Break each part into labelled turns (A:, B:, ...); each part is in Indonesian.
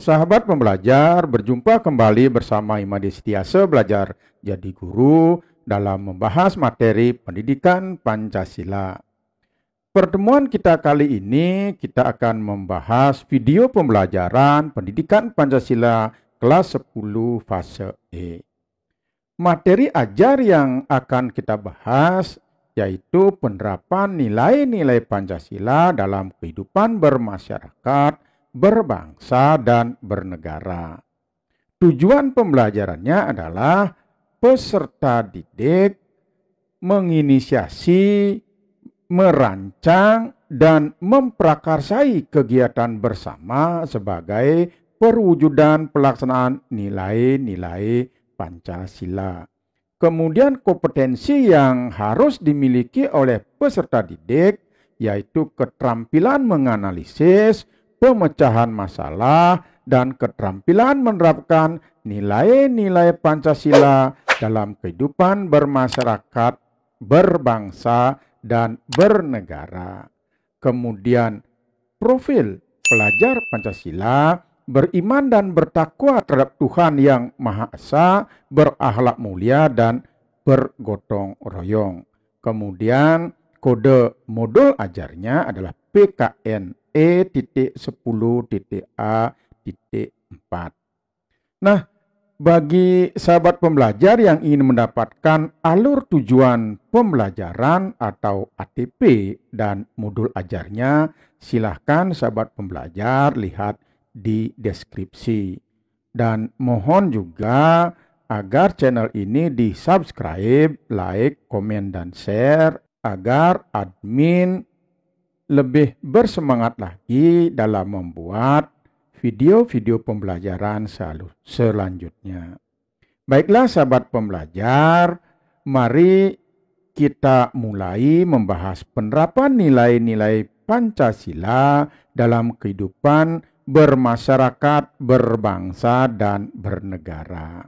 A: Sahabat pembelajar, berjumpa kembali bersama Imade Setiasa Belajar Jadi Guru dalam membahas materi pendidikan Pancasila. Pertemuan kita kali ini kita akan membahas video pembelajaran pendidikan Pancasila kelas 10 fase E. Materi ajar yang akan kita bahas yaitu penerapan nilai-nilai Pancasila dalam kehidupan bermasyarakat, berbangsa, dan bernegara. Tujuan pembelajarannya adalah peserta didik menginisiasi, merancang, dan memprakarsai kegiatan bersama sebagai perwujudan pelaksanaan nilai-nilai Pancasila. Kemudian kompetensi yang harus dimiliki oleh peserta didik yaitu keterampilan menganalisis, pemecahan masalah, dan keterampilan menerapkan nilai-nilai Pancasila dalam kehidupan bermasyarakat, berbangsa, dan bernegara. Kemudian profil pelajar Pancasila beriman dan bertakwa terhadap Tuhan yang Maha Esa, berakhlak mulia, dan bergotong royong. Kemudian kode modul ajarnya adalah PKN E.10.A.4. Nah, bagi sahabat pembelajar yang ingin mendapatkan alur tujuan pembelajaran atau ATP dan modul ajarnya, silahkan sahabat pembelajar lihat di deskripsi. Dan mohon juga agar channel ini di subscribe, like, komen, dan share agar admin lebih bersemangat lagi dalam membuat video-video pembelajaran selanjutnya. Baiklah sahabat pembelajar, mari kita mulai membahas penerapan nilai-nilai Pancasila dalam kehidupan bermasyarakat, berbangsa, dan bernegara.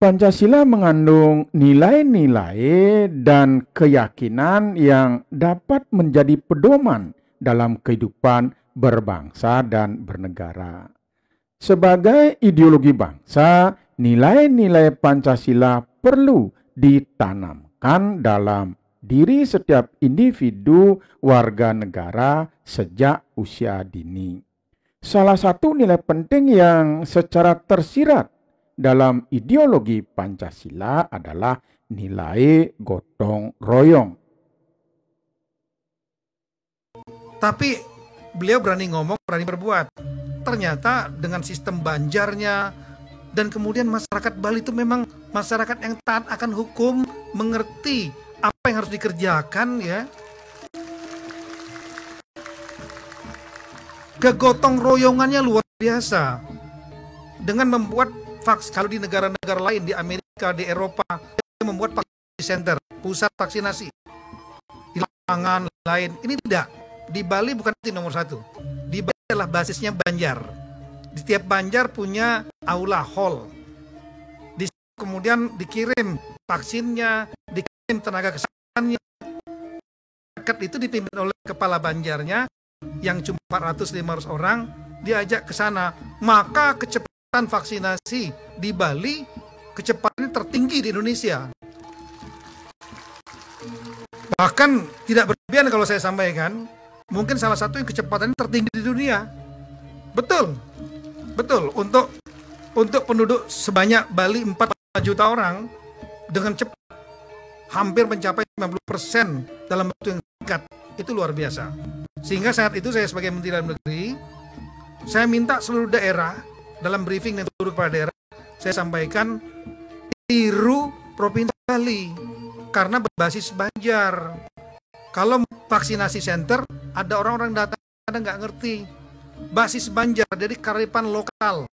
A: Pancasila mengandung nilai-nilai dan keyakinan yang dapat menjadi pedoman dalam kehidupan berbangsa dan bernegara. Sebagai ideologi bangsa, nilai-nilai Pancasila perlu ditanamkan dalam diri setiap individu warga negara sejak usia dini. Salah satu nilai penting yang secara tersirat dalam ideologi Pancasila adalah nilai gotong royong.
B: Tapi beliau berani ngomong, berani berbuat. Ternyata dengan sistem banjarnya dan kemudian masyarakat Bali itu memang masyarakat yang taat akan hukum, mengerti apa yang harus dikerjakan ya. Kegotong royongannya luar biasa. Dengan membuat kalau di negara-negara lain, di Amerika, di Eropa, membuat vaksinasi center, pusat vaksinasi di lapangan lain. Ini tidak. Di Bali bukan itu nomor satu. Di Bali adalah basisnya Banjar. Di tiap Banjar punya aula hall. Kemudian dikirim vaksinnya, dikirim tenaga kesehatannya. Rakyat itu dipimpin oleh kepala Banjarnya yang cuma 400-500 orang, diajak ke sana. Maka kecepatan vaksinasi di Bali kecepatannya tertinggi di Indonesia. Bahkan tidak berlebihan kalau saya sampaikan, mungkin salah satu yang kecepatannya tertinggi di dunia. Betul. Untuk penduduk sebanyak Bali 4 juta orang dengan cepat hampir mencapai 90% dalam waktu yang singkat. Itu luar biasa. Sehingga saat itu saya sebagai Menteri Dalam Negeri, saya minta seluruh daerah dalam briefing yang turun kepada daerah, saya sampaikan tiru Provinsi Bali karena berbasis Banjar. Kalau vaksinasi center ada orang-orang datang kadang nggak ngerti. Basis Banjar, jadi kearifan lokal.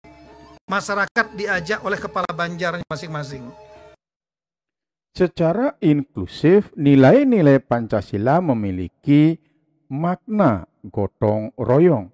B: Masyarakat diajak oleh kepala Banjarnya masing-masing.
A: Secara inklusif, nilai-nilai Pancasila memiliki makna gotong royong.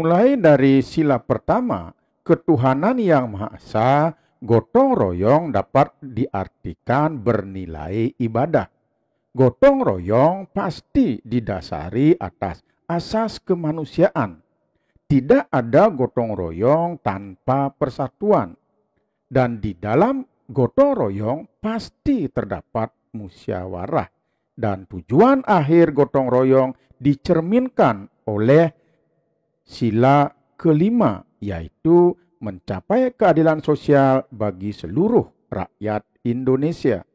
A: Mulai dari sila pertama, ketuhanan yang Maha Esa, gotong royong dapat diartikan bernilai ibadah. Gotong royong pasti didasari atas asas kemanusiaan. Tidak ada gotong royong tanpa persatuan. Dan di dalam gotong royong pasti terdapat musyawarah. Dan tujuan akhir gotong royong dicerminkan oleh sila kelima, yaitu mencapai keadilan sosial bagi seluruh rakyat Indonesia.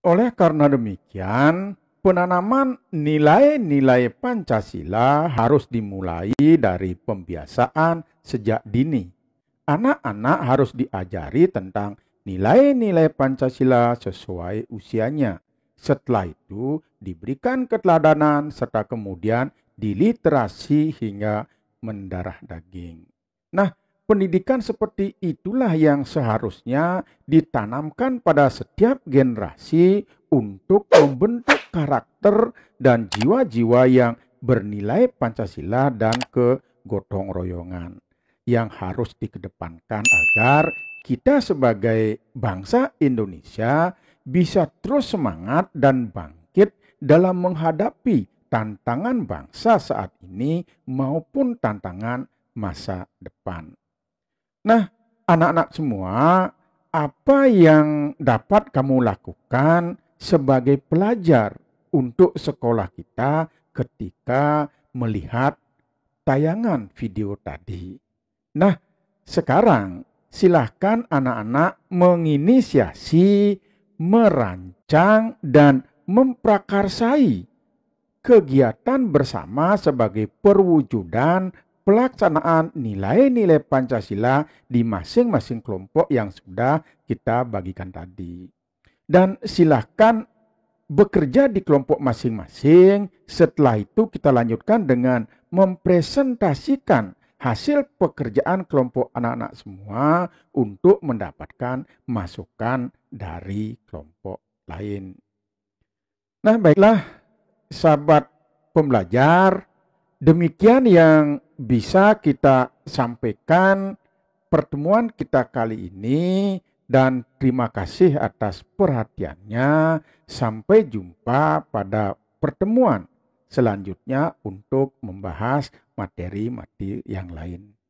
A: Oleh karena demikian, penanaman nilai-nilai Pancasila harus dimulai dari pembiasaan sejak dini. Anak-anak harus diajari tentang nilai-nilai Pancasila sesuai usianya. Setelah itu diberikan keteladanan serta kemudian diliterasi hingga mendarah daging. Nah, pendidikan seperti itulah yang seharusnya ditanamkan pada setiap generasi untuk membentuk karakter dan jiwa-jiwa yang bernilai Pancasila dan kegotong royongan yang harus dikedepankan agar kita sebagai bangsa Indonesia bisa terus semangat dan bangkit dalam menghadapi tantangan bangsa saat ini maupun tantangan masa depan. Nah, anak-anak semua, apa yang dapat kamu lakukan sebagai pelajar untuk sekolah kita ketika melihat tayangan video tadi? Nah, sekarang silahkan anak-anak menginisiasi, merancang, dan memprakarsai kegiatan bersama sebagai perwujudan pelaksanaan nilai-nilai Pancasila di masing-masing kelompok yang sudah kita bagikan tadi. Dan silahkan bekerja di kelompok masing-masing. Setelah itu kita lanjutkan dengan mempresentasikan hasil pekerjaan kelompok anak-anak semua untuk mendapatkan masukan dari kelompok lain. Nah, baiklah sahabat pembelajar, demikian yang bisa kita sampaikan pertemuan kita kali ini, dan terima kasih atas perhatiannya. Sampai jumpa pada pertemuan selanjutnya untuk membahas materi-materi yang lain.